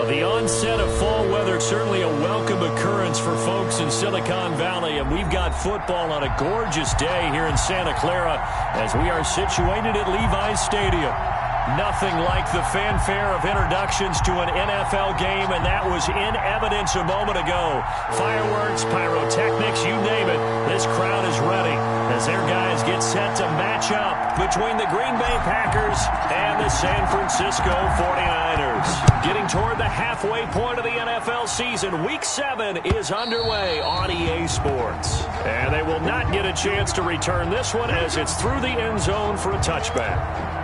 Well, the onset of fall weather, certainly a welcome occurrence for folks in Silicon Valley, and we've got football on a gorgeous day here in Santa Clara as we are situated at Levi's Stadium. Nothing like the fanfare of introductions to an NFL game, and that was in evidence a moment ago. Fireworks, pyrotechnics, you name it, this crowd is ready as their guys get set to match up between the Green Bay Packers and the San Francisco 49ers. Getting toward the halfway point of the NFL season, Week 7 is underway on EA Sports. And they will not get a chance to return this one as it's through the end zone for a touchback.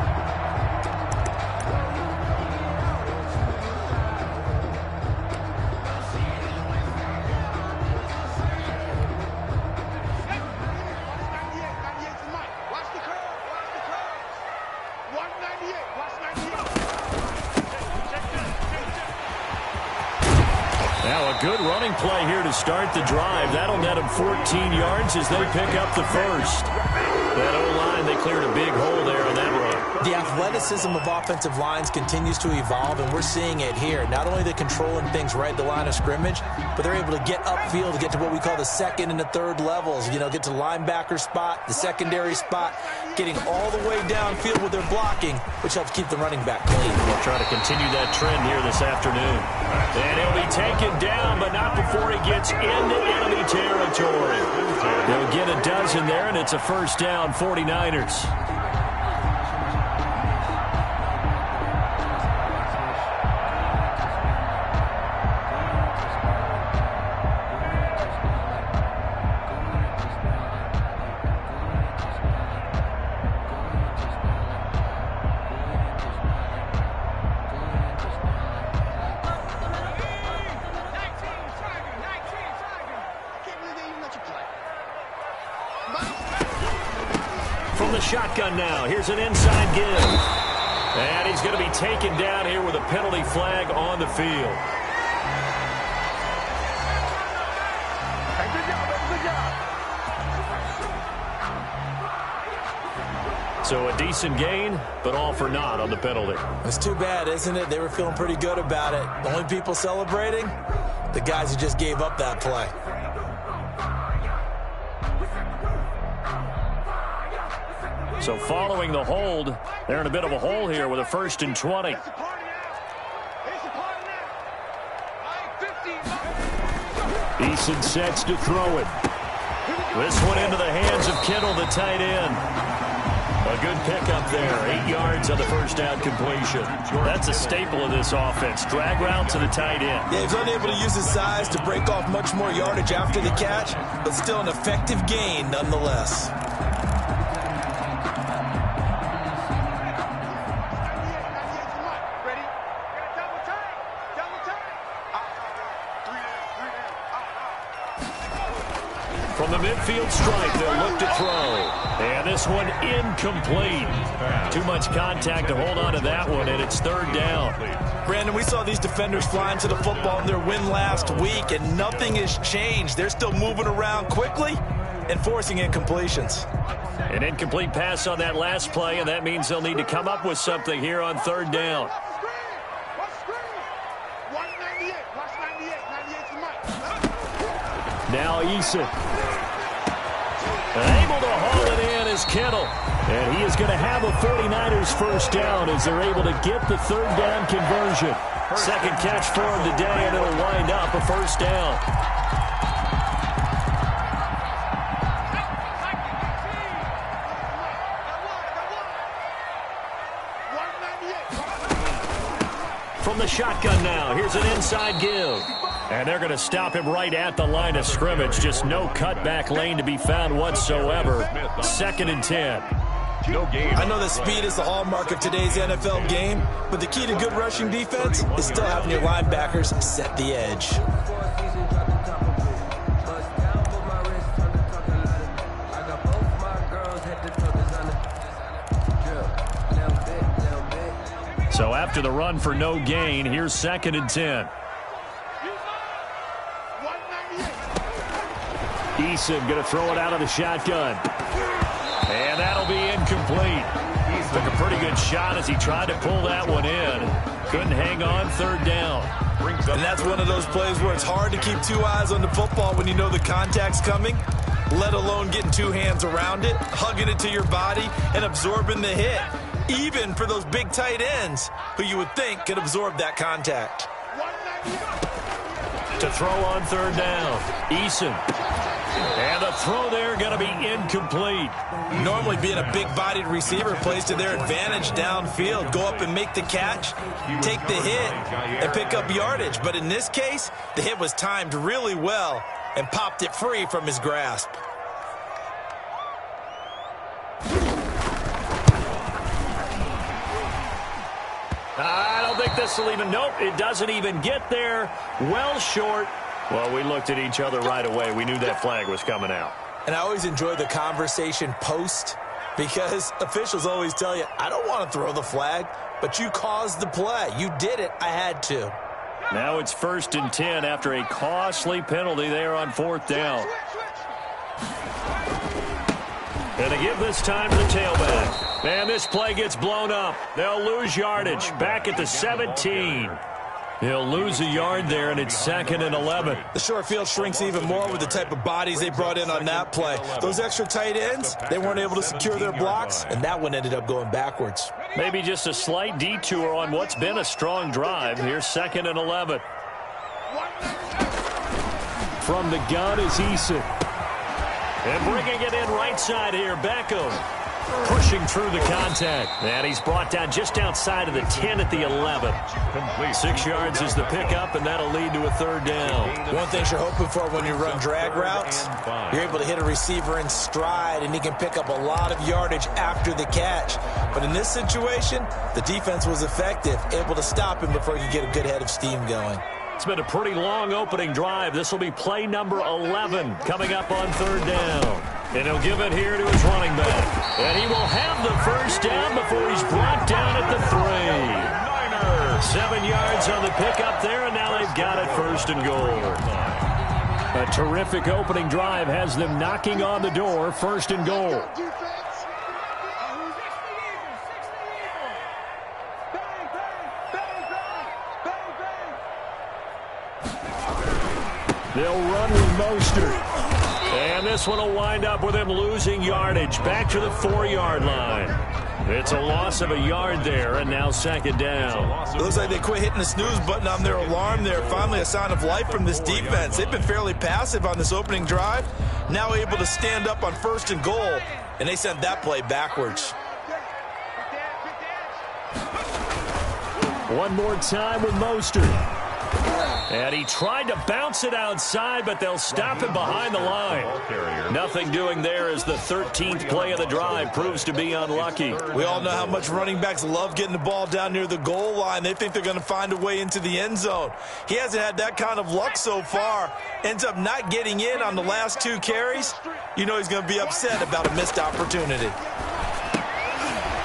Good running play here to start the drive. That'll net them 14 yards as they pick up the first. That O-line, they cleared a big hole there on that run. The athleticism of offensive lines continues to evolve, and we're seeing it here. Not only they're controlling things right at the line of scrimmage, but they're able to get upfield to get to what we call the second and the third levels. You know, get to linebacker spot, the secondary spot, getting all the way downfield with their blocking, which helps keep the running back clean. We'll try to continue that trend here this afternoon. And he'll be taken down, but not before he gets into enemy territory. They'll get a dozen there, and it's a first down, 49ers. From the shotgun now, here's an inside give. And he's going to be taken down here with a penalty flag on the field. So a decent gain, but all for naught on the penalty. It's too bad, isn't it? They were feeling pretty good about it. The only people celebrating, the guys who just gave up that play. So following the hold, they're in a bit of a hole here with a 1st and 20. Eason sets to throw it. This one into the hands of Kittle, the tight end. A good pickup there. 8 yards on the first down completion. That's a staple of this offense. Drag route to the tight end. Yeah, he's unable to use his size to break off much more yardage after the catch, but still an effective gain nonetheless. From the midfield stripe, they'll look to throw. And this one incomplete. Too much contact to hold on to that one, and it's 3rd down. Brandon, we saw these defenders flying to the football in their win last week, and nothing has changed. They're still moving around quickly and forcing incompletions. An incomplete pass on that last play, and that means they'll need to come up with something here on 3rd down. Now Eason. Able to haul it in is Kittle. And he is going to have a 49ers first down as they're able to get the 3rd down conversion. Second catch for him today, and it'll wind up a first down. From the shotgun now, here's an inside give. And they're going to stop him right at the line of scrimmage. Just no cutback lane to be found whatsoever. 2nd and 10. I know that speed is the hallmark of today's NFL game, but the key to good rushing defense is still having your linebackers set the edge. So after the run for no gain, here's 2nd and 10. Eason going to throw it out of the shotgun. And that'll be incomplete. Took a pretty good shot as he tried to pull that one in. Couldn't hang on, third down. And that's one of those plays where it's hard to keep two eyes on the football when you know the contact's coming, let alone getting two hands around it, hugging it to your body, and absorbing the hit, even for those big tight ends who you would think could absorb that contact. To throw on third down, Eason. And the throw there going to be incomplete. Normally being a big-bodied receiver plays to their advantage downfield. Go up and make the catch, take the hit, and pick up yardage. But in this case, the hit was timed really well and popped it free from his grasp. I don't think this will even, nope, it doesn't even get there. Well short. Well, we looked at each other right away. We knew that flag was coming out. And I always enjoy the conversation post because officials always tell you, I don't want to throw the flag, but you caused the play. You did it. I had to. Now it's 1st and 10 after a costly penalty there on 4th down. And to give this time to the tailback. And this play gets blown up. They'll lose yardage back at the 17. They'll lose a yard there, and it's 2nd and 11. The short field shrinks even more with the type of bodies they brought in on that play. Those extra tight ends, they weren't able to secure their blocks, and that one ended up going backwards. Maybe just a slight detour on what's been a strong drive. Here's 2nd and 11. From the gun is Eason. And bringing it in right side here, Beckham. Pushing through the contact. And he's brought down just outside of the 10 at the 11. 6 yards is the pickup, and that'll lead to a 3rd down. One thing you're hoping for when you run drag routes, you're able to hit a receiver in stride, and he can pick up a lot of yardage after the catch. But in this situation, the defense was effective, able to stop him before he could get a good head of steam going. It's been a pretty long opening drive. This will be play number 11 coming up on 3rd down. And he'll give it here to his running back. And he will have the first down before he's brought down at the 3. 7 yards on the pickup there, and now they've got it 1st and goal. A terrific opening drive has them knocking on the door, 1st and goal. They'll run with Mostert. And this one will wind up with him losing yardage back to the 4-yard line. It's a loss of a yard there, and now 2nd down. It looks like they quit hitting the snooze button on their alarm there. Finally a sign of life from this defense. They've been fairly passive on this opening drive. Now able to stand up on 1st and goal, and they sent that play backwards. One more time with Mostert. And he tried to bounce it outside, but they'll stop him behind the line. Nothing doing there as the 13th play of the drive proves to be unlucky. We all know how much running backs love getting the ball down near the goal line. They think they're going to find a way into the end zone. He hasn't had that kind of luck so far. Ends up not getting in on the last 2 carries. You know he's going to be upset about a missed opportunity.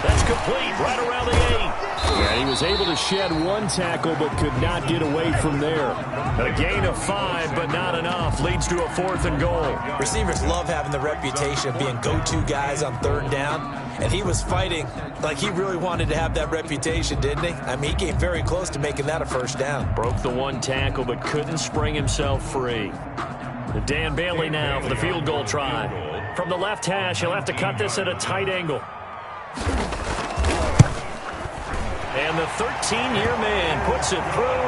That's complete right around the 8. And he was able to shed 1 tackle but could not get away from there. A gain of 5, but not enough. Leads to a 4th and goal. Receivers love having the reputation of being go-to guys on 3rd down. And he was fighting like he really wanted to have that reputation, didn't he? I mean, he came very close to making that a 1st down. Broke the 1 tackle but couldn't spring himself free. Dan Bailey now for the field goal try. From the left hash, he'll have to cut this at a tight angle. And the 13-year man puts it through.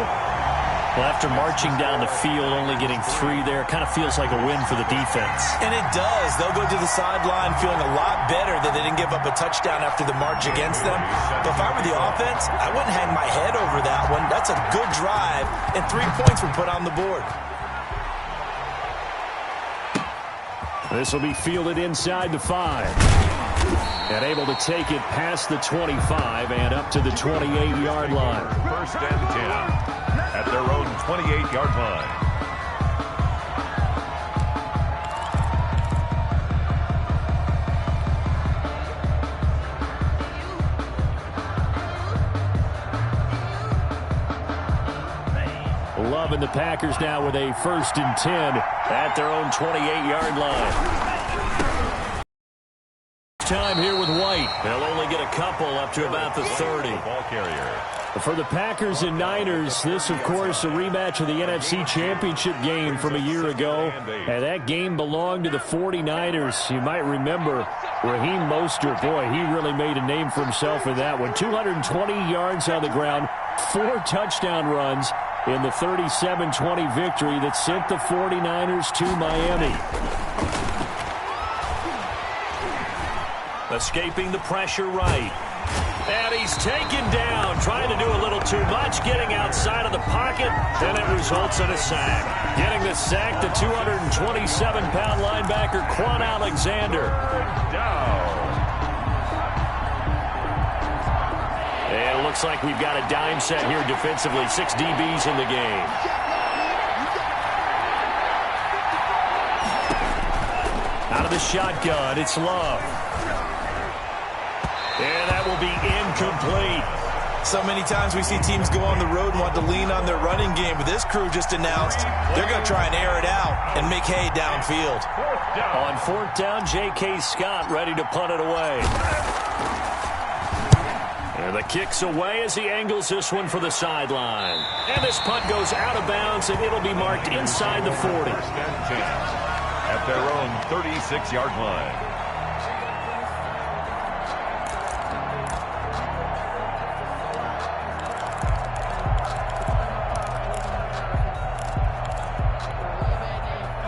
Well, after marching down the field, only getting 3 there, kind of feels like a win for the defense. And it does. They'll go to the sideline feeling a lot better that they didn't give up a touchdown after the march against them. But if I were the offense, I wouldn't hang my head over that one. That's a good drive, and 3 points were put on the board. This will be fielded inside the 5. And able to take it past the 25 and up to the 28-yard line. 1st and 10 at their own 28-yard line. Love and the Packers now with a 1st and 10 at their own 28-yard line. time here with White. They'll only get a couple up to about the 30. Ball carrier. For the Packers and Niners, this, of course, a rematch of the NFC Championship game from a year ago. And that game belonged to the 49ers. You might remember Raheem Mostert. Boy, he really made a name for himself in that one. 220 yards on the ground, 4 touchdown runs in the 37-20 victory that sent the 49ers to Miami. Escaping the pressure right. And he's taken down, trying to do a little too much, getting outside of the pocket, and it results in a sack. Getting the sack, the 227-pound linebacker, Quan Alexander. And it looks like we've got a dime set here defensively. 6 DBs in the game. Out of the shotgun, it's Love. And that will be incomplete. So many times we see teams go on the road and want to lean on their running game, but this crew just announced they're going to try and air it out and make hay downfield. On 4th down, J.K. Scott ready to punt it away. And the kick's away as he angles this one for the sideline. And this punt goes out of bounds, and it'll be marked inside the 40. At their own 36-yard line.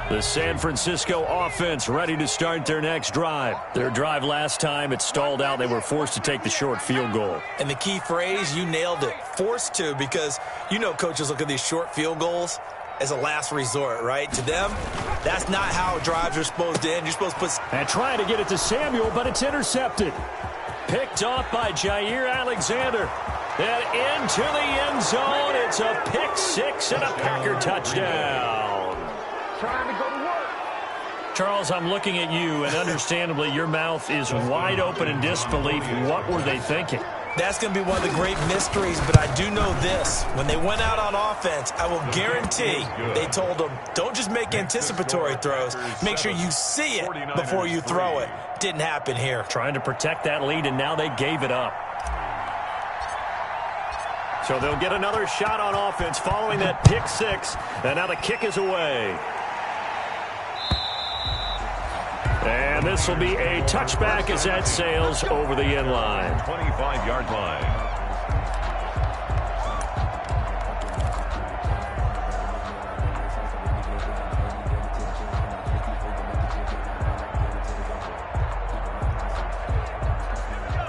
The San Francisco offense ready to start their next drive. Their drive last time, it stalled out. They were forced to take the short field goal. And the key phrase, you nailed it, forced to, because you know coaches look at these short field goals as a last resort, right? To them, that's not how drives are supposed to end. You're supposed to put... And trying to get it to Samuel, but it's intercepted. Picked off by Jair Alexander. And into the end zone. It's a pick six and a Packer touchdown. Trying to go to work. Charles, I'm looking at you, and understandably, your mouth is wide open in disbelief. What were they thinking? That's going to be one of the great mysteries, but I do know this. When they went out on offense, I will guarantee they told them, don't just make anticipatory throws. Make sure you see it before you throw it. Didn't happen here. Trying to protect that lead, and now they gave it up. So they'll get another shot on offense following that pick six, and now the kick is away. And this will be a touchback as that sails over the end line. 25-yard line.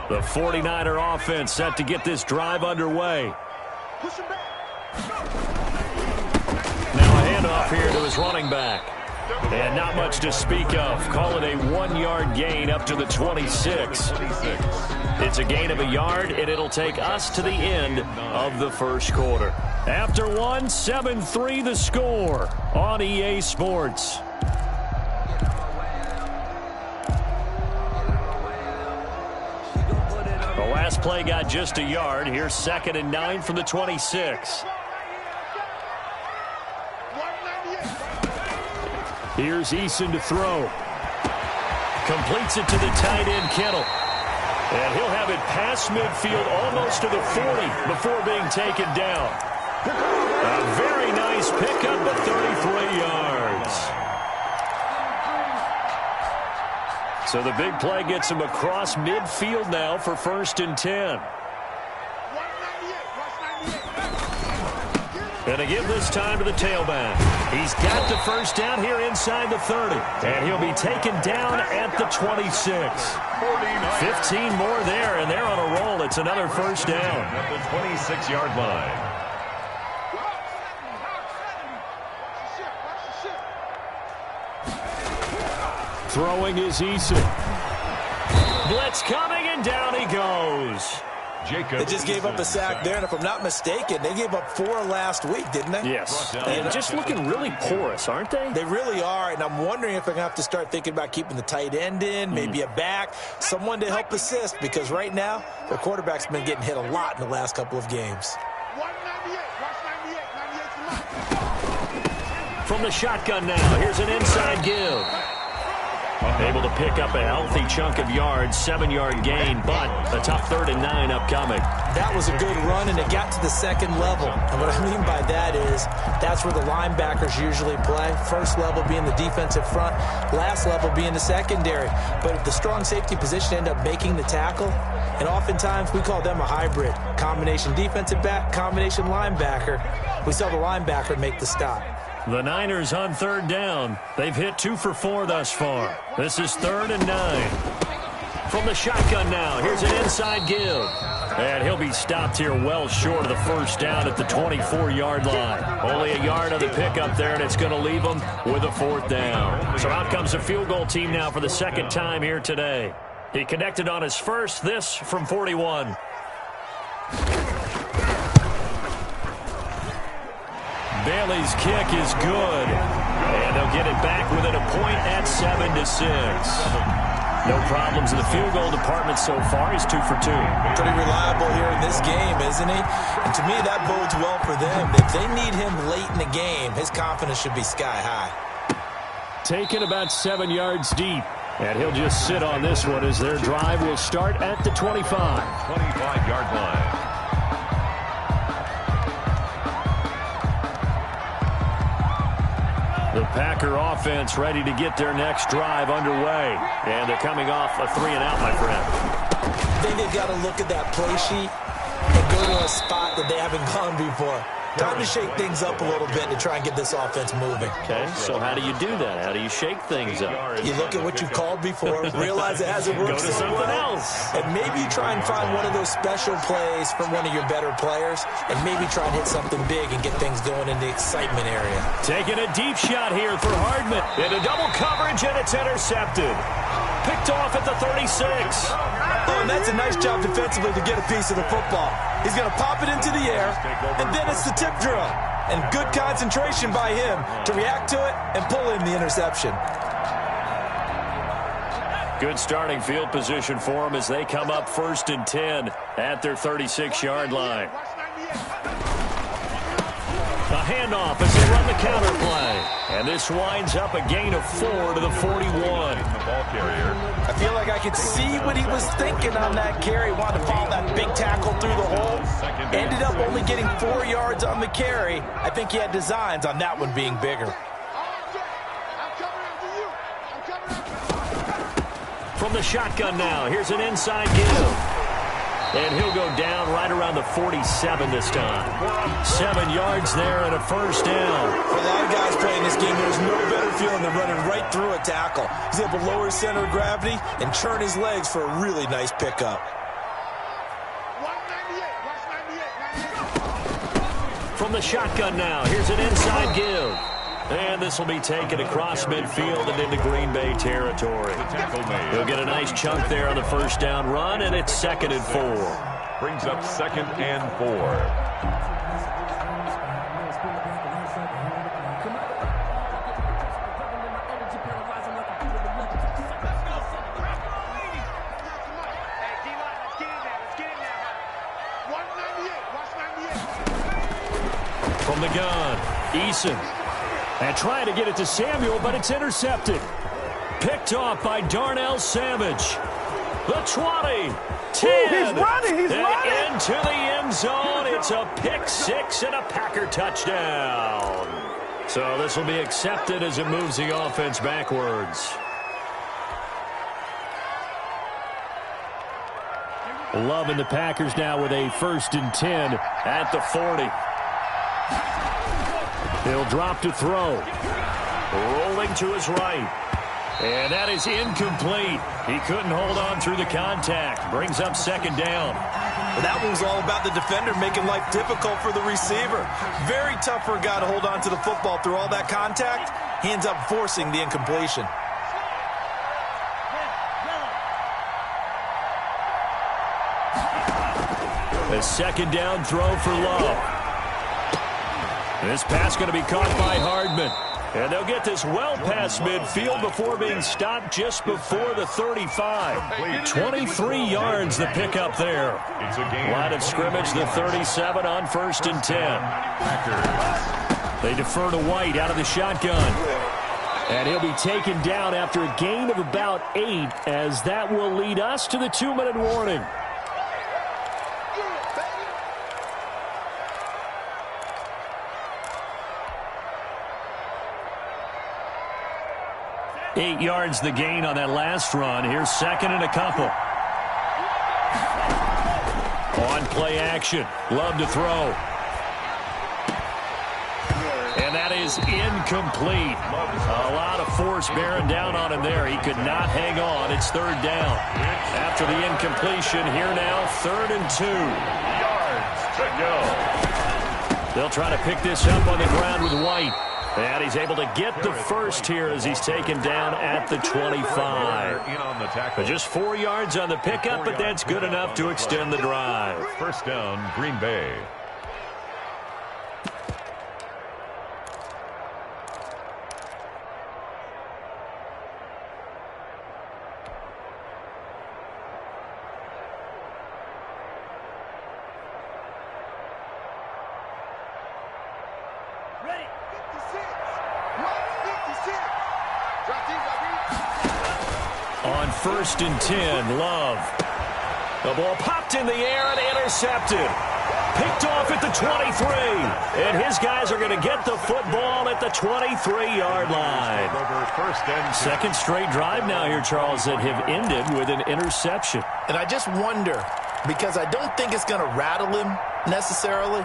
The 49er offense set to get this drive underway. Now a handoff here to his running back. And not much to speak of. Call it a 1-yard gain up to the 26. It's a gain of a yard, and it'll take us to the end of the first quarter. After one, 7-3 the score on EA Sports. The last play got just a yard. Here's 2nd and 9 from the 26. Here's Eason to throw. Completes it to the tight end, Kittle. And he'll have it past midfield almost to the 40 before being taken down. A very nice pickup at 33 yards. So the big play gets him across midfield now for 1st and 10. And to give this time to the tailback. He's got the first down here inside the 30. And he'll be taken down at the 26. 15 more there, and they're on a roll. It's another first down. At the 26-yard line. Throwing is Eason. Blitz coming, and down he goes. They just gave up a sack there, and if I'm not mistaken, they gave up 4 last week, didn't they? Yes. And just looking really porous, aren't they? They really are, and I'm wondering if they're going to have to start thinking about keeping the tight end in, maybe a back, someone to help assist, because right now, the quarterback's been getting hit a lot in the last couple of games. From the shotgun now, here's an inside give. Able to pick up a healthy chunk of yards, 7-yard gain, but a tough 3rd and 9 upcoming. That was a good run, and it got to the second level. And what I mean by that is that's where the linebackers usually play. First level being the defensive front, last level being the secondary. But the strong safety position ended up making the tackle, and oftentimes we call them a hybrid. Combination defensive back, combination linebacker. We saw the linebacker make the stop. The Niners on 3rd down. They've hit 2 for 4 thus far. This is 3rd and 9. From the shotgun now, here's an inside give. And he'll be stopped here well short of the first down at the 24-yard line. Only a yard of the pickup there, and it's going to leave them with a 4th down. So out comes the field goal team now for the 2nd time here today. He connected on his first, this from 41. Bailey's kick is good. And they'll get it back within a point at 7-6. No problems in the field goal department so far. He's 2 for 2. Pretty reliable here in this game, isn't he? And to me, that bodes well for them. If they need him late in the game, his confidence should be sky high. Taken about 7 yards deep. And he'll just sit on this one as their drive will start at the 25. 25-yard line. The Packer offense ready to get their next drive underway. And they're coming off a 3-and-out, my friend. I think they've got to look at that play sheet and go to a spot that they haven't gone before. Time to shake things up a little bit to try and get this offense moving. Okay, so how do you do that? How do you shake things up? You look at what you've called before, realize it hasn't worked Go to something else. and maybe you try and find one of those special plays from one of your better players, and maybe try and hit something big and get things going in the excitement area. Taking a deep shot here for Hardman. Into double coverage, and it's intercepted. Picked off at the 36. Oh, and that's a nice job defensively to get a piece of the football. He's going to pop it into the air, and then it's the tip drill. And good concentration by him to react to it and pull in the interception. Good starting field position for them as they come up 1st and 10 at their 36-yard line. A handoff as they run the counter play. And this winds up a gain of 4 to the 41. I feel like I could see what he was thinking on that carry. Wanted to follow that big tackle through the hole. Ended up only getting 4 yards on the carry. I think he had designs on that one being bigger. From the shotgun now, here's an inside give. And he'll go down right around the 47 this time. 7 yards there and a 1st down. For a lot of guys playing this game, there's no better feeling than running right through a tackle. He's able to lower his center of gravity and churn his legs for a really nice pickup. From the shotgun now, here's an inside give. And this will be taken across midfield and into Green Bay territory. He'll get a nice chunk there on the 1st down run, and it's 2nd and 4. Brings up 2nd and 4. From the gun, Eason. And trying to get it to Samuel, but it's intercepted. Picked off by Darnell Savage. The 20, 10. He's running. Into the end zone. It's a pick 6 and a Packer touchdown. So this will be accepted as it moves the offense backwards. Loving the Packers now with a 1st and 10 at the 40. He'll drop to throw. Rolling to his right. And that is incomplete. He couldn't hold on through the contact. Brings up 2nd down. Well, that one was all about the defender making life difficult for the receiver. Very tough for a guy to hold on to the football through all that contact. He ends up forcing the incompletion. A 2nd down throw for Love. This pass going to be caught by Hardman. And they'll get this well past midfield before being stopped just before the 35. 23 yards the pickup there. Line of scrimmage, the 37 on 1st and 10. They defer to White out of the shotgun. And he'll be taken down after a gain of about 8, as that will lead us to the 2-minute warning. Eight yards the gain on that last run. Here's second and a couple. On play action. Love to throw. And that is incomplete. A lot of force bearing down on him there. He could not hang on. It's third down. After the incompletion, here now, 3rd and 2. Yards to go. They'll try to pick this up on the ground with White. And he's able to get the first here as he's taken down at the 25. But just 4 yards on the pickup, but that's good enough to extend the drive. First down, Green Bay. On 1st and 10, Love. The ball popped in the air and intercepted. Picked off at the 23. And his guys are going to get the football at the 23-yard line. Second straight drive now here, Charles, that have ended with an interception. And I just wonder, because I don't think it's going to rattle him necessarily,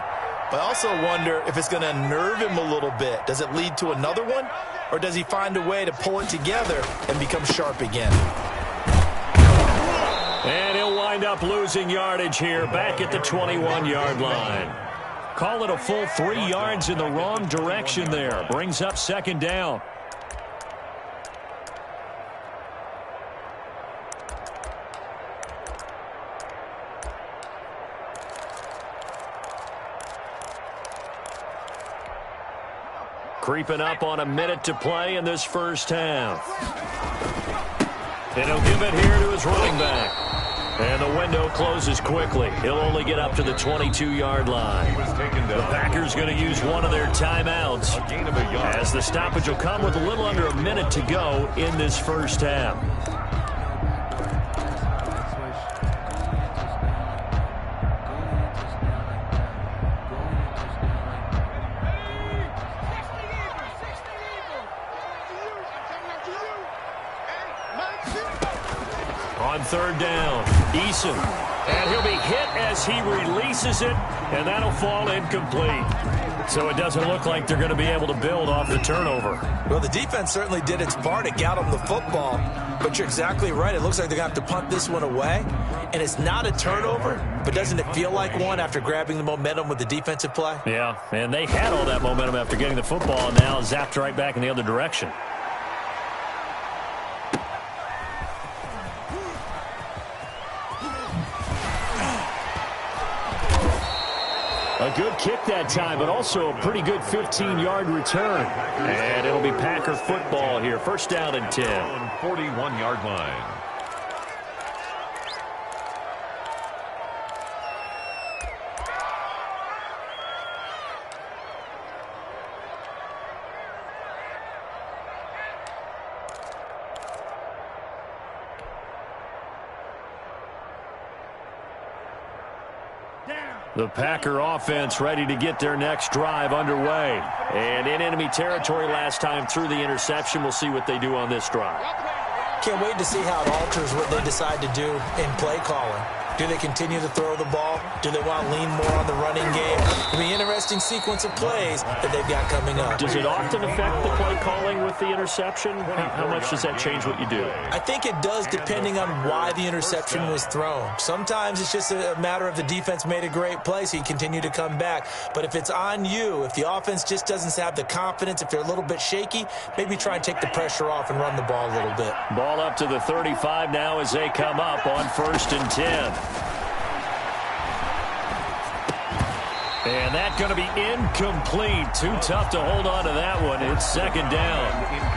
but I also wonder if it's going to unnerve him a little bit. Does it lead to another one? Or does he find a way to pull it together and become sharp again? And he'll wind up losing yardage here back at the 21-yard line. Call it a full 3 yards in the wrong direction there. Brings up second down. Creeping up on a minute to play in this first half. And he'll give it here to his running back. And the window closes quickly. He'll only get up to the 22-yard line. The Packers going to use one of their timeouts, as the stoppage will come with a little under a minute to go in this first half. On third down, Eason. And he'll be hit as he releases it, and that'll fall incomplete. So it doesn't look like they're going to be able to build off the turnover. Well, the defense certainly did its part to get him the football, but you're exactly right. It looks like they're going to have to punt this one away, and it's not a turnover, but doesn't it feel like one after grabbing the momentum with the defensive play? Yeah, and they had all that momentum after getting the football, and now zapped right back in the other direction. A good kick that time, but also a pretty good 15-yard return. And it'll be Packer football here. First down and 10. 41-yard line. The Packer offense ready to get their next drive underway. And in enemy territory last time through the interception. We'll see what they do on this drive. Can't wait to see how it alters what they decide to do in play calling. Do they continue to throw the ball? Do they want to lean more on the running game? It'll be an interesting sequence of plays that they've got coming up. Does it often affect the play calling with the interception? How much does that change what you do? I think it does, depending on why the interception was thrown. Sometimes it's just a matter of the defense made a great play, so you continue to come back. But if it's on you, if the offense just doesn't have the confidence, if they're a little bit shaky, maybe try and take the pressure off and run the ball a little bit. Ball up to the 35 now as they come up on first and 10. And that's going to be incomplete. Too tough to hold on to that one. It's second down.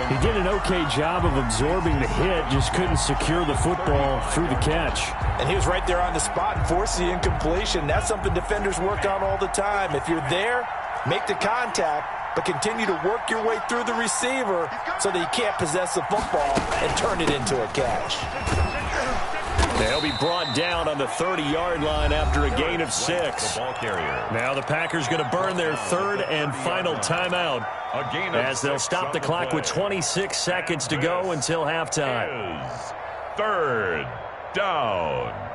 He did an okay job of absorbing the hit, just couldn't secure the football through the catch. And he was right there on the spot and forced the incompletion. That's something defenders work on all the time. If you're there, make the contact, but continue to work your way through the receiver so that you can't possess the football and turn it into a catch. They'll be brought down on the 30-yard line after a gain of 6. Now the Packers going to burn their third and final timeout as they'll stop the clock with 26 seconds to go until halftime. Third down.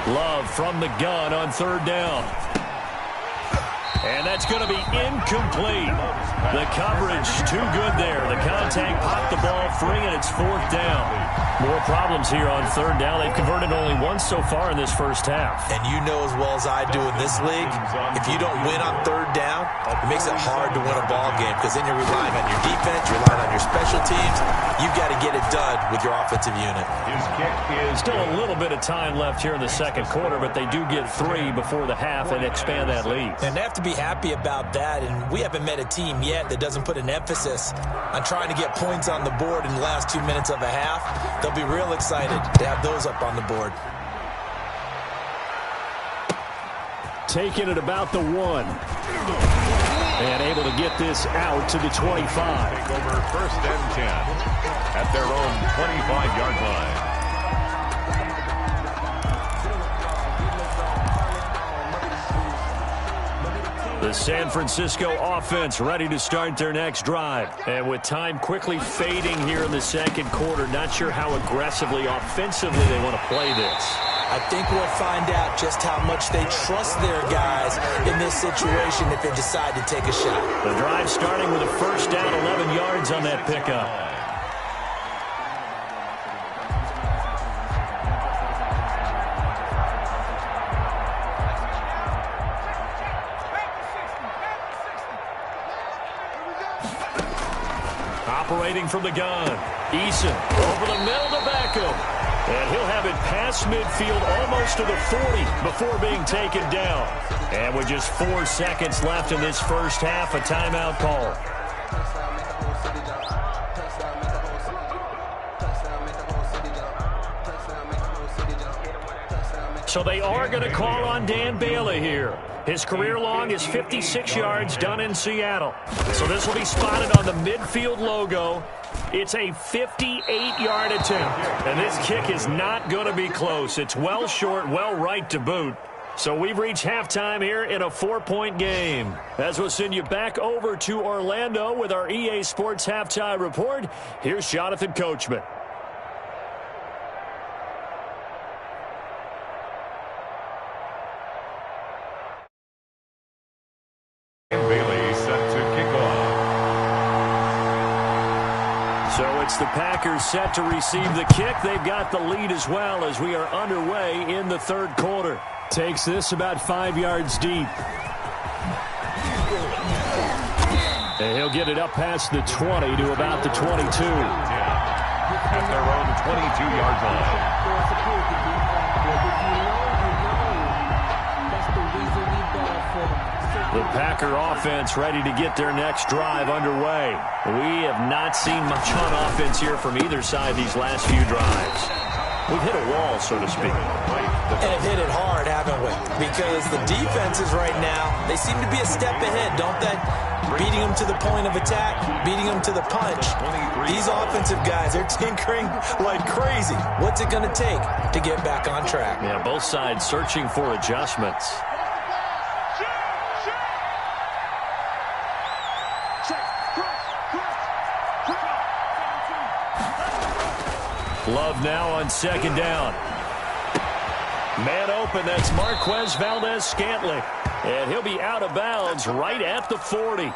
Love from the gun on third down. And that's going to be incomplete. The coverage too good there. The contact popped the ball free, and it's fourth down. More problems here on third down. They've converted only once so far in this first half. And you know as well as I do in this league, if you don't win on third down, it makes it hard to win a ball game because then you're relying on your defense, you're relying on your special teams. You've got to get it done with your offensive unit. His kick is still a little bit of time left here in the second quarter, but they do get 3 before the half and expand that lead. And they have to be happy about that, and we haven't met a team yet that doesn't put an emphasis on trying to get points on the board in the last 2 minutes of a half. They'll be real excited to have those up on the board. Taking it about the 1. And able to get this out to the 25. Take over first and 10 at their own 25-yard line. The San Francisco offense ready to start their next drive. And with time quickly fading here in the second quarter, not sure how aggressively, offensively they want to play this. I think we'll find out just how much they trust their guys in this situation if they decide to take a shot. The drive starting with a first down, 11 yards on that pickup. Operating from the gun. Eason over the middle to Beckham. And he'll have it past midfield almost to the 40 before being taken down. And with just 4 seconds left in this first half, a timeout call. So they are going to call on Dan Bailey here. His career long is 56 yards done in Seattle. So this will be spotted on the midfield logo. It's a 58-yard attempt. And this kick is not going to be close. It's well short, well right to boot. So we've reached halftime here in a 4-point game. As we'll send you back over to Orlando with our EA Sports Halftime Report, here's Jonathan Coachman. So it's the Packers set to receive the kick. They've got the lead as well as we are underway in the third quarter. Takes this about 5 yards deep. And he'll get it up past the 20 to about the 22. At their own 22-yard line. The Packer offense ready to get their next drive underway. We have not seen much on offense here from either side these last few drives. We've hit a wall, so to speak. And have hit it hard, haven't we? Because the defenses right now, they seem to be a step ahead, don't they? Beating them to the point of attack, beating them to the punch. These offensive guys, they're tinkering like crazy. What's it going to take to get back on track? Yeah, both sides searching for adjustments. Love now on second down. Man open, that's Marquez Valdez-Scantling. And he'll be out of bounds right at the 40.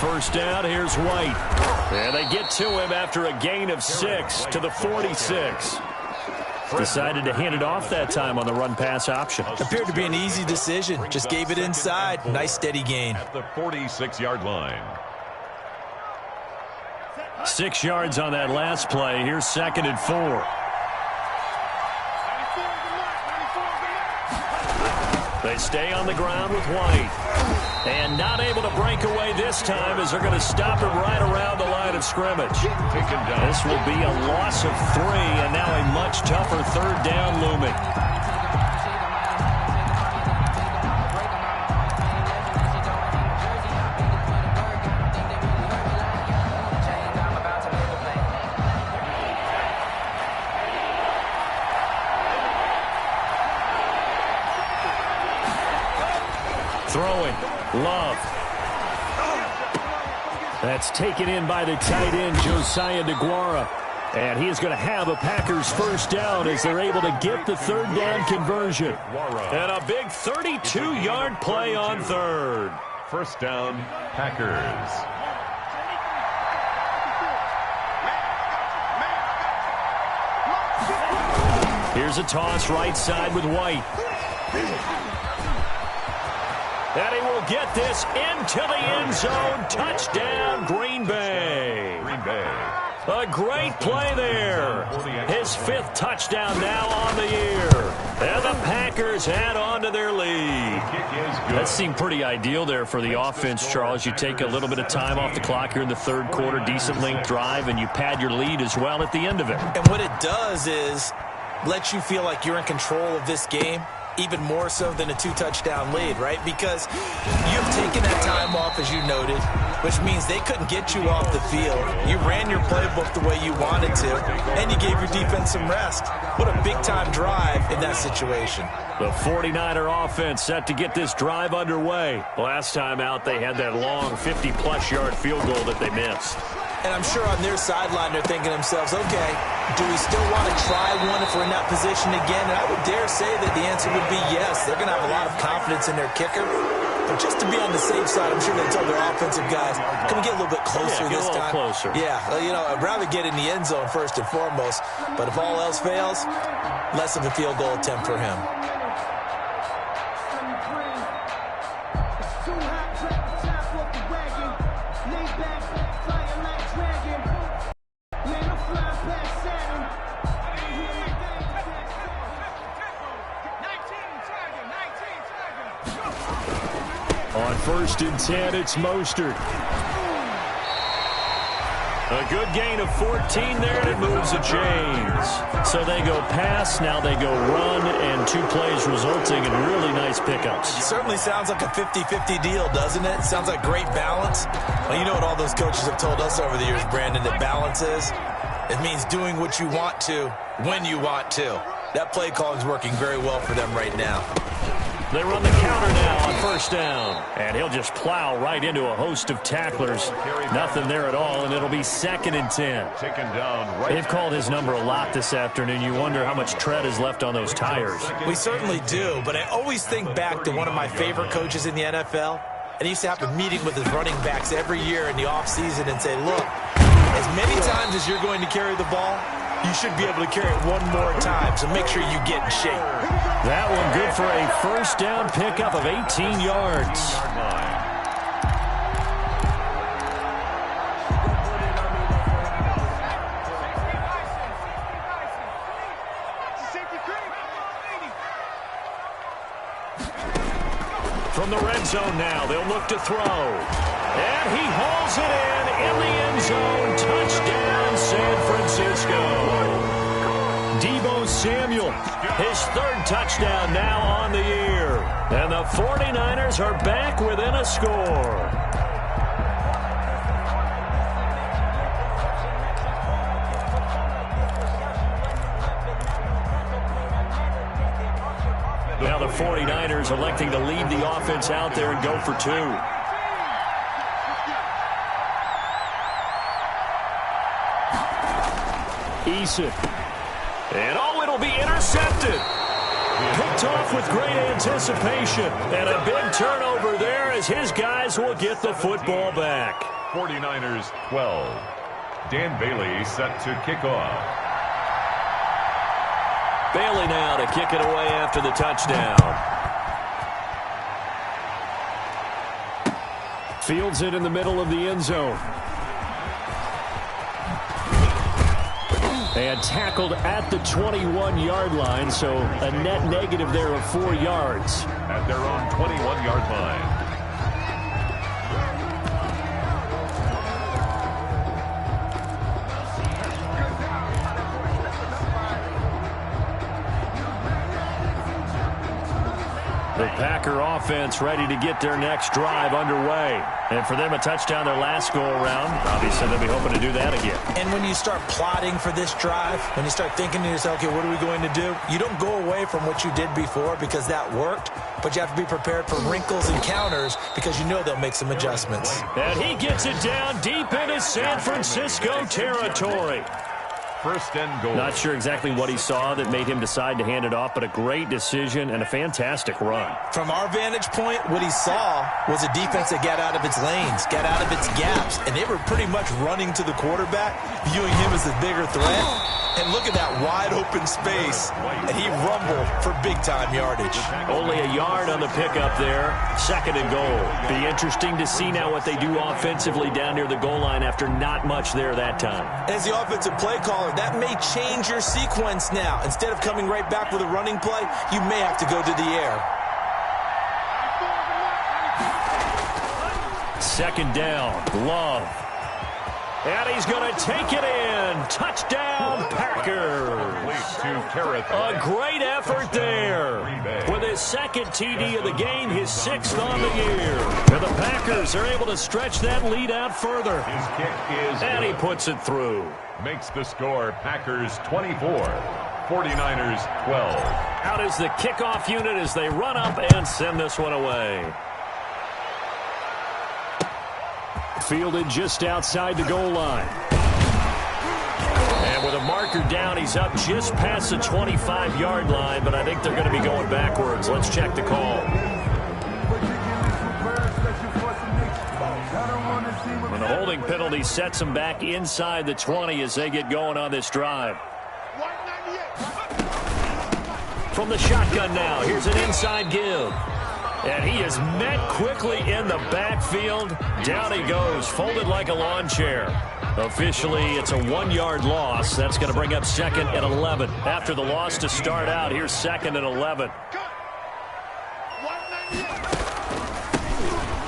First down, here's White. And they get to him after a gain of 6 to the 46. Decided to hand it off that time on the run-pass option. Appeared to be an easy decision. Just gave it inside. Nice steady gain. At the 46-yard line. 6 yards on that last play. Here's 2nd and 4. They stay on the ground with White. And not able to break away this time as they're going to stop him right around the line of scrimmage. This will be a loss of 3, and now a much tougher 3rd down looming. Throwing. Love. That's taken in by the tight end, Josiah DeGuara. And he is going to have a Packers 1st down as they're able to get the 3rd down conversion. And a big 32-yard play on 3rd. 1st down, Packers. Here's a toss right side with White. And he will get this into the end zone. Touchdown, Green Bay. Green Bay. A great play there. His 5th touchdown now on the year. And the Packers add on to their lead. That seemed pretty ideal there for the offense, Charles. You take a little bit of time off the clock here in the 3rd quarter, decent length drive, and you pad your lead as well at the end of it. And what it does is let you feel like you're in control of this game. Even more so than a 2-touchdown lead, right? Because you've taken that time off, as you noted, which means they couldn't get you off the field. You ran your playbook the way you wanted to, and you gave your defense some rest. What a big-time drive in that situation. The 49er offense set to get this drive underway. Last time out, they had that long 50-plus yard field goal that they missed. And I'm sure on their sideline they're thinking to themselves, okay, do we still want to try one if we're in that position again? And I would dare say that the answer would be yes. They're going to have a lot of confidence in their kicker. But just to be on the safe side, I'm sure they tell their offensive guys, can we get a little bit closer this time? Closer. Yeah, you know, I'd rather get in the end zone first and foremost. But if all else fails, less of a field goal attempt for him. On 1st and 10, it's Mostert. A good gain of 14 there, and it moves the chains. So they go pass, now they go run, and 2 plays resulting in really nice pickups. It certainly sounds like a 50-50 deal, doesn't it? Sounds like great balance. Well, you know what all those coaches have told us over the years, Brandon, that balance is? It means doing what you want to, when you want to. That play calling is working very well for them right now. They run the counter now on 1st down. And he'll just plow right into a host of tacklers. Nothing there at all, and it'll be 2nd and 10. Taken down right. They've called his number a lot this afternoon. You wonder how much tread is left on those tires. We certainly do, but I always think back to one of my favorite coaches in the NFL. And he used to have a meeting with his running backs every year in the offseason and say, look, as many times as you're going to carry the ball, you should be able to carry it one more time, so make sure you get in shape. That one good for a 1st down pickup of 18 yards. From the red zone now, they'll look to throw. And he hauls it in the end zone. Touchdown, San Francisco. Deebo Samuel, his 3rd touchdown now on the year. And the 49ers are back within a score. Now the 49ers electing to lead the offense out there and go for 2. Eason. And it'll be intercepted. Picked off with great anticipation. And a big turnover there as his guys will get the football back. 49ers 12. Dan Bailey set to kick off. Bailey now to kick it away after the touchdown. Fields it in the middle of the end zone. And tackled at the 21-yard line, so a net negative there of 4 yards. At their own 21-yard line. The Packer offense ready to get their next drive underway. And for them, a touchdown their last go-around. Obviously, they'll be hoping to do that again. And when you start plotting for this drive, when you start thinking to yourself, okay, what are we going to do? You don't go away from what you did before because that worked, but you have to be prepared for wrinkles and counters because you know they'll make some adjustments. And he gets it down deep into San Francisco territory. First and goal. Not sure exactly what he saw that made him decide to hand it off, but a great decision and a fantastic run. From our vantage point, what he saw was a defense that got out of its lanes, got out of its gaps, and they were pretty much running to the quarterback, viewing him as the bigger threat. And look at that wide open space, and he rumbled for big-time yardage. Only a yard on the pickup there. Second and goal. Be interesting to see now what they do offensively down near the goal line after not much there that time. As the offensive play caller, that may change your sequence now. Instead of coming right back with a running play, you may have to go to the air. Second down, Love. And he's going to take it in. Touchdown, Packers. A great effort there. With his second TD of the game, his 6th on the year. And the Packers are able to stretch that lead out further. His kick is And he puts it through. Makes the score Packers 24, 49ers 12. Out is the kickoff unit as they run up and send this one away. Fielded just outside the goal line. And with a marker down, he's up just past the 25-yard line, but I think they're going to be going backwards. Let's check the call. And the holding penalty sets them back inside the 20 as they get going on this drive. From the shotgun now, here's an inside give. And he is met quickly in the backfield. Down he goes, folded like a lawn chair. Officially, it's a 1-yard loss. That's going to bring up 2nd and 11. After the loss to start out, here's 2nd and 11.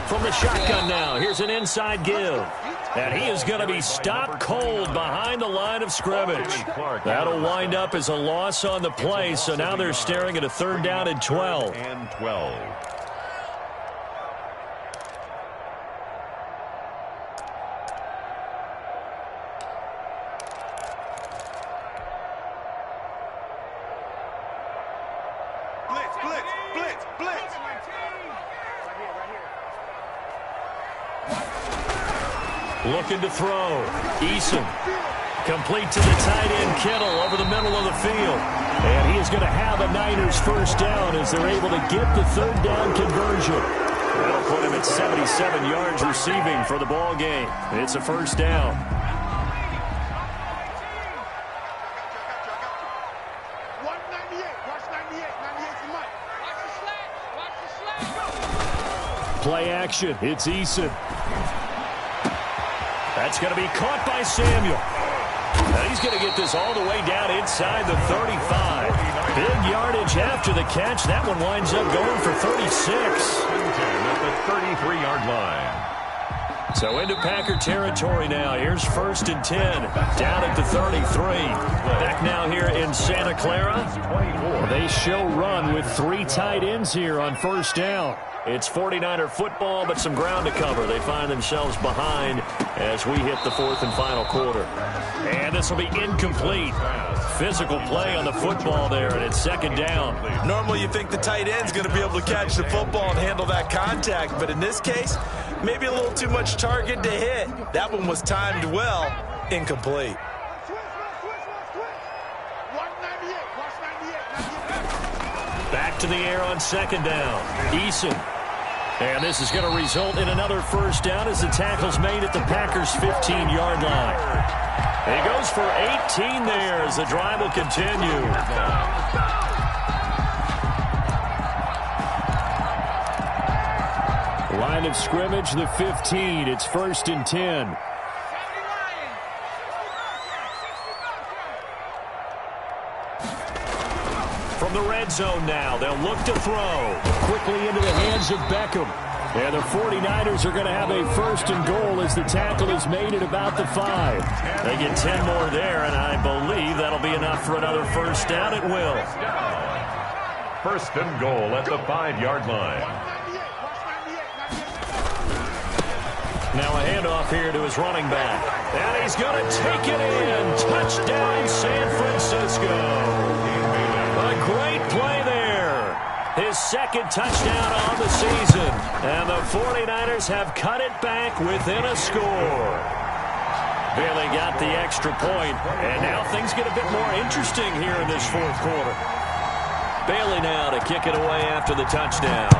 From the shotgun now, here's an inside give. And he is going to be stopped cold behind the line of scrimmage. That'll wind up as a loss on the play, so now they're staring at a 3rd down and 12. Looking to throw. Eason. Complete to the tight end, Kittle, over the middle of the field. And he is going to have a Niners 1st down as they're able to get the 3rd down conversion. That'll put him at 77 yards receiving for the ball game. It's a 1st down. Play action. It's Eason. That's going to be caught by Samuel. And he's going to get this all the way down inside the 35. Big yardage after the catch. That one winds up going for 36. At the 33-yard line. So into Packer territory now. Here's 1st and 10. Down at the 33. Back now here in Santa Clara. They show run with 3 tight ends here on 1st down. It's 49er football, but some ground to cover. They find themselves behind as we hit the 4th and final quarter. And this will be incomplete. Physical play on the football there, and it's 2nd down. Normally you think the tight end's going to be able to catch the football and handle that contact, but in this case, maybe a little too much target to hit. That one was timed well, incomplete. Back to the air on 2nd down. Eason. And this is going to result in another 1st down as the tackle's made at the Packers' 15-yard line. He goes for 18 there as the drive will continue. Line of scrimmage, the 15. It's 1st and 10. From the red zone now, they'll look to throw. Quickly into the hands of Beckham. And the 49ers are going to have a 1st and goal as the tackle is made at about the 5. They get 10 more there, and I believe that'll be enough for another 1st down. It will. 1st and goal at the 5-yard line. Now a handoff here to his running back. And he's going to take it in. Touchdown, San Francisco. A great play there. His 2nd touchdown on the season. And the 49ers have cut it back within a score. Bailey got the extra point, and now things get a bit more interesting here in this 4th quarter. Bailey now to kick it away after the touchdown.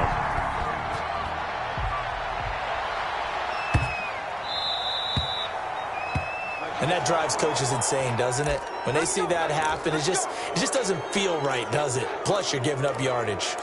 And that drives coaches insane, doesn't it? When they see that happen, it just doesn't feel right, does it? Plus, you're giving up yardage.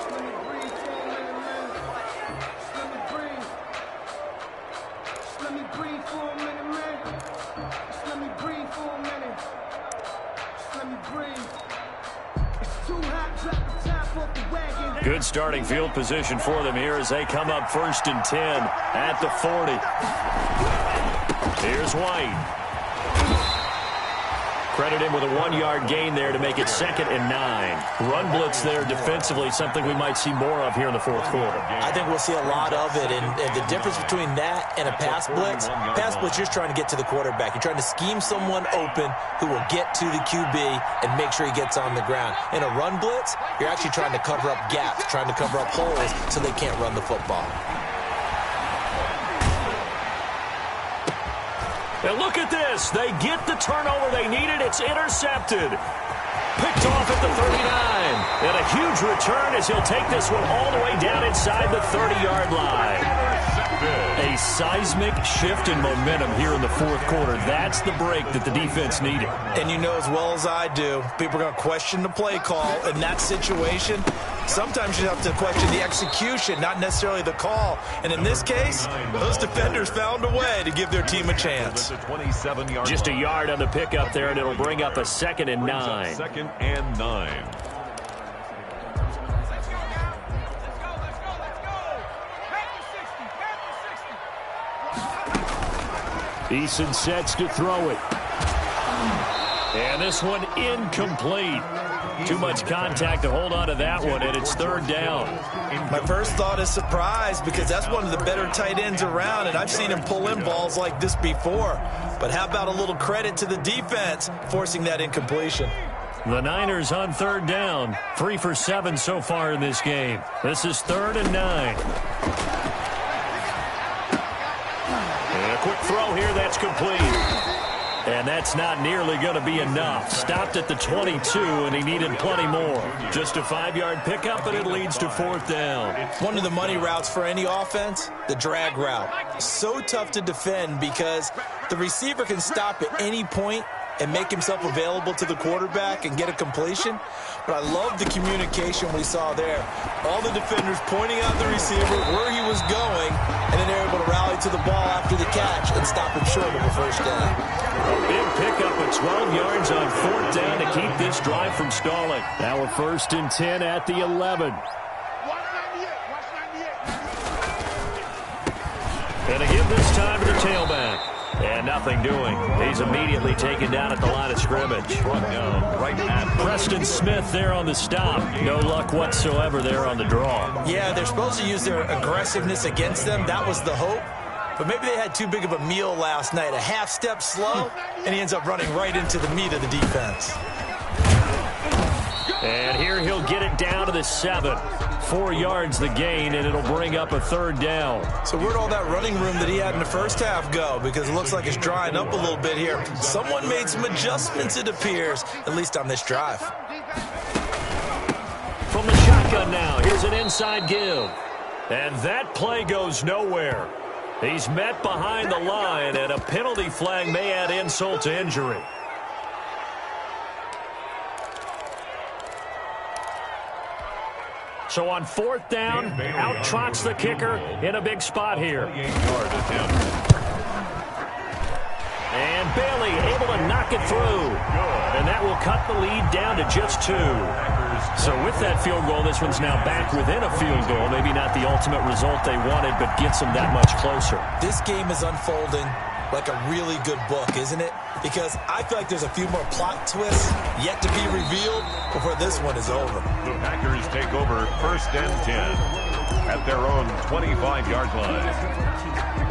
Good starting field position for them here as they come up 1st and 10 at the 40. Here's White. Credit him with a 1-yard gain there to make it 2nd and 9. Run blitz there defensively, something we might see more of here in the 4th quarter. I think we'll see a lot of it, and the difference between that and a pass blitz, you're just trying to get to the quarterback. You're trying to scheme someone open who will get to the QB and make sure he gets on the ground. In a run blitz, you're actually trying to cover up gaps, trying to cover up holes so they can't run the football. And look at this. They get the turnover they needed. It's intercepted. Picked off at the 39. And a huge return as he'll take this one all the way down inside the 30-yard line. A seismic shift in momentum here in the 4th quarter. That's the break that the defense needed. And you know as well as I do, people are going to question the play call in that situation. Sometimes you have to question the execution, not necessarily the call. And in this case, those defenders found a way to give their team a chance. Just a yard on the pickup there, and it'll bring up a 2nd and 9. 2nd and 9. Eason sets to throw it. And this one incomplete. Too much contact to hold on to that one, and it's 3rd down. My first thought is surprise because that's one of the better tight ends around, and I've seen him pull in balls like this before. But how about a little credit to the defense forcing that incompletion? The Niners on 3rd down. 3 for 7 so far in this game. This is 3rd and 9. And a quick throw here that's complete. And that's not nearly going to be enough. Stopped at the 22, and he needed plenty more. Just a 5-yard pickup, and it leads to 4th down. One of the money routes for any offense, the drag route. So tough to defend because the receiver can stop at any point and make himself available to the quarterback and get a completion. But I love the communication we saw there. All the defenders pointing out the receiver where he was going, and then they're able to rally to the ball after the catch and stop him short of a 1st down. A big pickup of 12 yards on 4th down to keep this drive from stalling. Now a 1st and 10 at the 11. And again this time to the tailback. And nothing doing. He's immediately taken down at the line of scrimmage. Right at Preston Smith there on the stop. No luck whatsoever there on the draw. Yeah, they're supposed to use their aggressiveness against them. That was the hope. But maybe they had too big of a meal last night. A half step slow, and he ends up running right into the meat of the defense. And here he'll get it down to the 7. 4 yards the gain, and it'll bring up a 3rd down. So where'd all that running room that he had in the first half go? Because it looks like it's drying up a little bit here. Someone made some adjustments, it appears, at least on this drive. From the shotgun now, here's an inside give. And that play goes nowhere. He's met behind the line, and a penalty flag may add insult to injury. So on 4th down, out trots the kicker in a big spot here. And Bailey able to knock it through. And that will cut the lead down to just 2. So with that field goal, this one's now back within a field goal. Maybe not the ultimate result they wanted, but gets them that much closer. This game is unfolding like a really good book, isn't it? Because I feel like there's a few more plot twists yet to be revealed before this one is over. The Packers take over 1st and 10 at their own 25-yard line.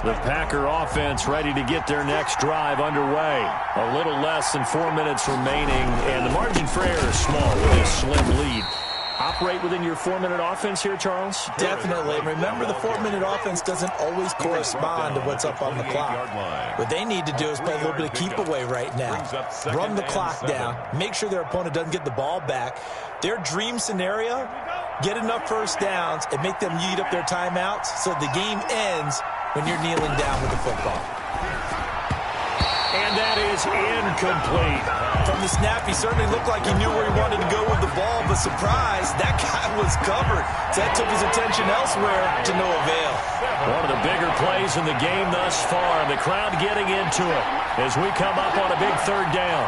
The Packer offense ready to get their next drive underway. A little less than 4 minutes remaining, and the margin for error is small with a slim lead. Operate within your 4-minute offense here, Charles? Definitely. Remember, the 4-minute offense doesn't always correspond to what's up on the clock. What they need to do is play a little bit of keep away right now. Run the clock down. Make sure their opponent doesn't get the ball back. Their dream scenario, get enough first downs and make them eat up their timeouts so the game ends when you're kneeling down with the football. And that is incomplete. From the snap, he certainly looked like he knew where he wanted to go with the ball, but surprise, that guy was covered. So that took his attention elsewhere to no avail. One of the bigger plays in the game thus far. The crowd getting into it as we come up on a big 3rd down.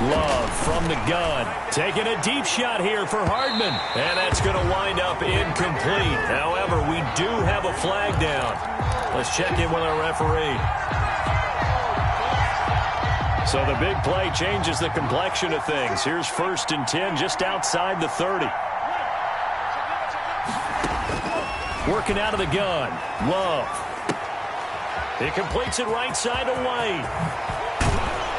Love from the gun. Taking a deep shot here for Hardman. And that's going to wind up incomplete. However, we do have a flag down. Let's check in with our referee. So the big play changes the complexion of things. Here's 1st and 10 just outside the 30. Working out of the gun. Love. He completes it right side to White.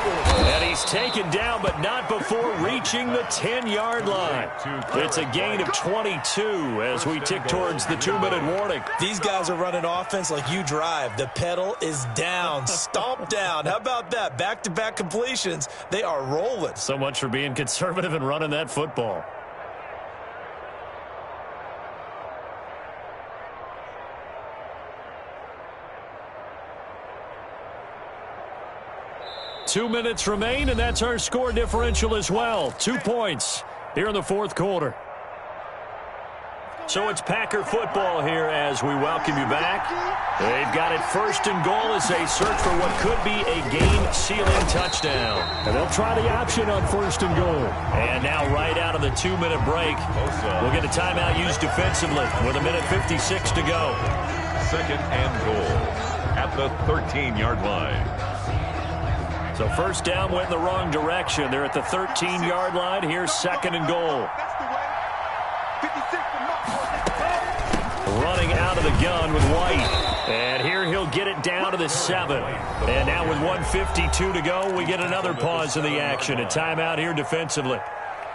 And he's taken down, but not before reaching the 10-yard line. It's a gain of 22 as we tick towards the 2-minute warning. These guys are running offense like you drive. The pedal is down, stomp down. How about that? Back-to-back completions. They are rolling. So much for being conservative and running that football. Two minutes remain, and that's our score differential as well. 2 points here in the 4th quarter. So it's Packer football here as we welcome you back. They've got it 1st and goal as they search for what could be a game-sealing touchdown. And they'll try the option on 1st and goal. And now right out of the 2-minute break, we'll get a timeout used defensively with 1:56 to go. 2nd and goal at the 13-yard line. So 1st down went in the wrong direction. They're at the 13-yard line. Here's 2nd and goal. Running out of the gun with White. And here he'll get it down to the 7. And now with 1:52 to go, we get another pause in the action. A timeout here defensively.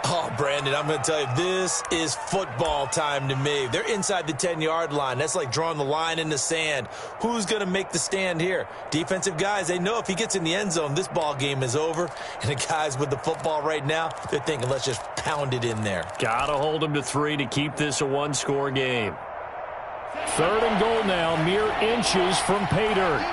Oh, Brandon, I'm going to tell you, this is football time to me. They're inside the 10-yard line. That's like drawing the line in the sand. Who's going to make the stand here? Defensive guys, they know if he gets in the end zone, this ball game is over. And the guys with the football right now, they're thinking, let's just pound it in there. Got to hold them to 3 to keep this a one-score game. 3rd and goal now, mere inches from pay dirt.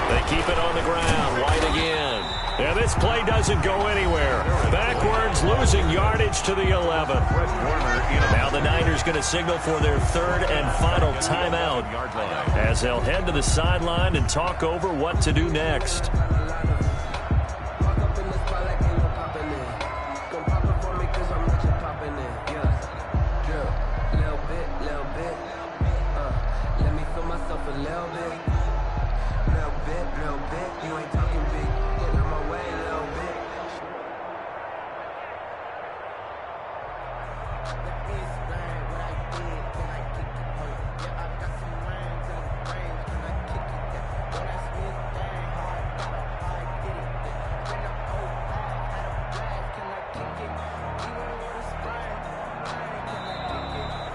They keep it on the ground. White again. Yeah, this play doesn't go anywhere. Backwards, losing yardage to the 11. Now the Niners going to signal for their 3rd and final timeout as they'll head to the sideline and talk over what to do next.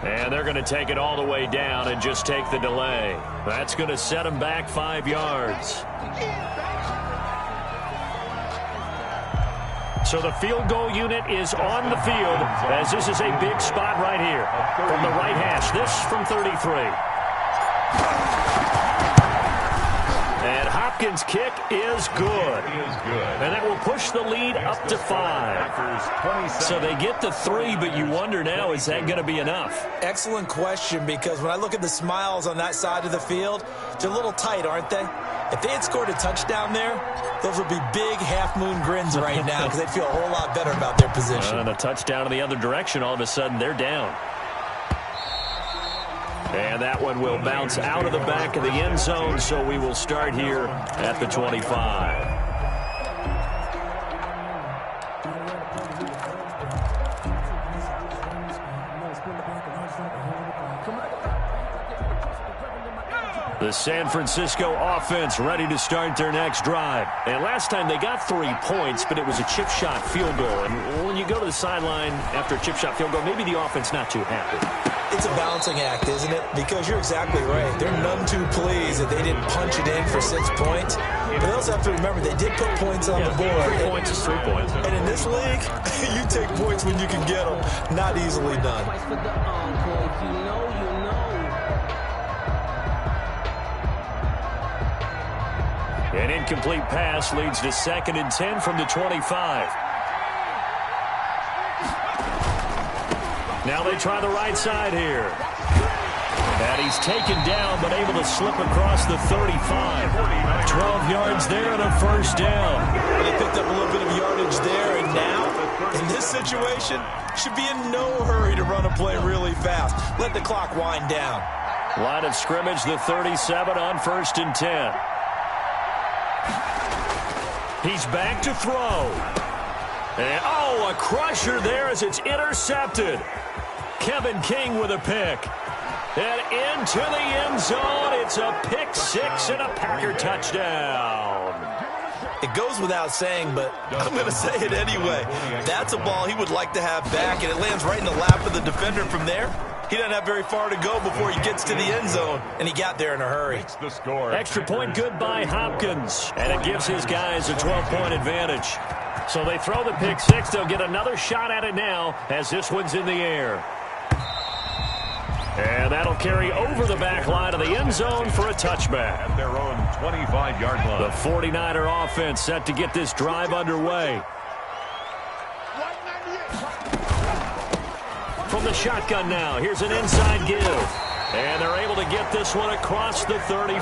And they're going to take it all the way down and just take the delay. That's going to set them back 5 yards. So the field goal unit is on the field as this is a big spot right here. From the right hash, this from 33. And Hopkins' kick is good. And that will push the lead up to 5. So they get to 3, but you wonder now, is that going to be enough? Excellent question, because when I look at the smiles on that side of the field, they're a little tight, aren't they? If they had scored a touchdown there, those would be big half-moon grins right now because they'd feel a whole lot better about their position. And a touchdown in the other direction, all of a sudden they're down. And that one will bounce out of the back of the end zone, so we will start here at the 25. The San Francisco offense ready to start their next drive. And last time they got 3 points, but it was a chip shot field goal. And when you go to the sideline after a chip shot field goal, maybe the offense not too happy. It's a balancing act, isn't it? Because you're exactly right. They're none too pleased that they didn't punch it in for 6 points. But they also have to remember they did put points on the board. 3 points is 3 points. And in this league, you take points when you can get them. Not easily done. An incomplete pass leads to 2nd and 10 from the 25. Now they try the right side here. And he's taken down, but able to slip across the 35. 12 yards there and a first down. They picked up a little bit of yardage there, and now, in this situation, should be in no hurry to run a play really fast. Let the clock wind down. Line of scrimmage, the 37 on 1st and 10. He's back to throw. And, a crusher there as it's intercepted. Kevin King with a pick. And into the end zone, it's a pick 6 and a Packer touchdown. It goes without saying, but I'm going to say it anyway. That's a ball he would like to have back, and it lands right in the lap of the defender from there. He doesn't have very far to go before he gets to the end zone, and he got there in a hurry. The score. Extra point good by Hopkins, and it gives his guys a 12-point advantage. So they throw the pick 6. They'll get another shot at it now as this one's in the air. And that'll carry over the back line of the end zone for a touchback. At their own 25-yard line. The 49er offense set to get this drive underway. From the shotgun now, here's an inside give. And they're able to get this one across the 35.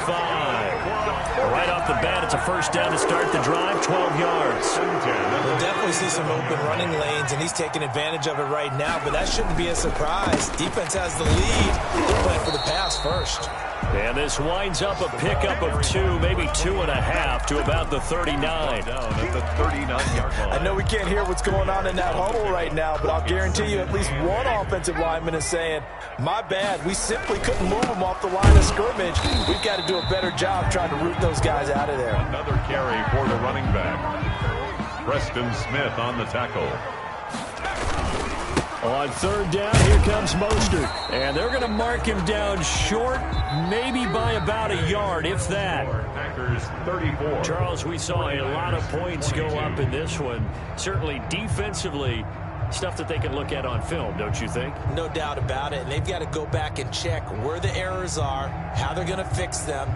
Right off the bat, it's a first down to start the drive, 12 yards. We'll definitely see some open running lanes, and he's taking advantage of it right now, but that shouldn't be a surprise. Defense has the lead. They're playing for the pass first. And this winds up a pickup of 2, maybe 2.5 to about the 39. Down at the 39-yard line. I know we can't hear what's going on in that huddle right now, but I'll guarantee you at least one offensive lineman is saying, my bad, we simply couldn't move them off the line of scrimmage. We've got to do a better job trying to root those guys out of there. Another carry for the running back. Preston Smith on the tackle. On 3rd down, here comes Mostert. And they're going to mark him down short, maybe by about a yard, if that. Packers 34. Charles, we saw a lot of points go up in this one. Certainly defensively, stuff that they can look at on film, don't you think? No doubt about it. And they've got to go back and check where the errors are, how they're going to fix them,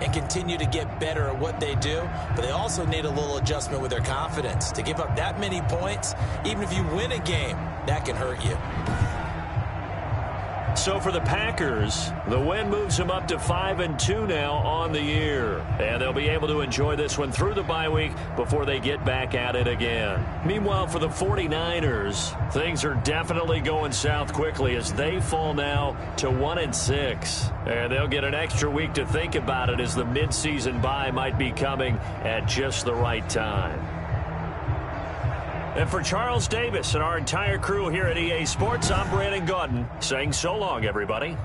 and continue to get better at what they do. But they also need a little adjustment with their confidence. To give up that many points, even if you win a game, that can hurt you. So for the Packers, the win moves them up to 5-2 now on the year. And they'll be able to enjoy this one through the bye week before they get back at it again. Meanwhile, for the 49ers, things are definitely going south quickly as they fall now to 1-6. And they'll get an extra week to think about it as the midseason bye might be coming at just the right time. And for Charles Davis and our entire crew here at EA Sports, I'm Brandon Gaudin saying so long, everybody.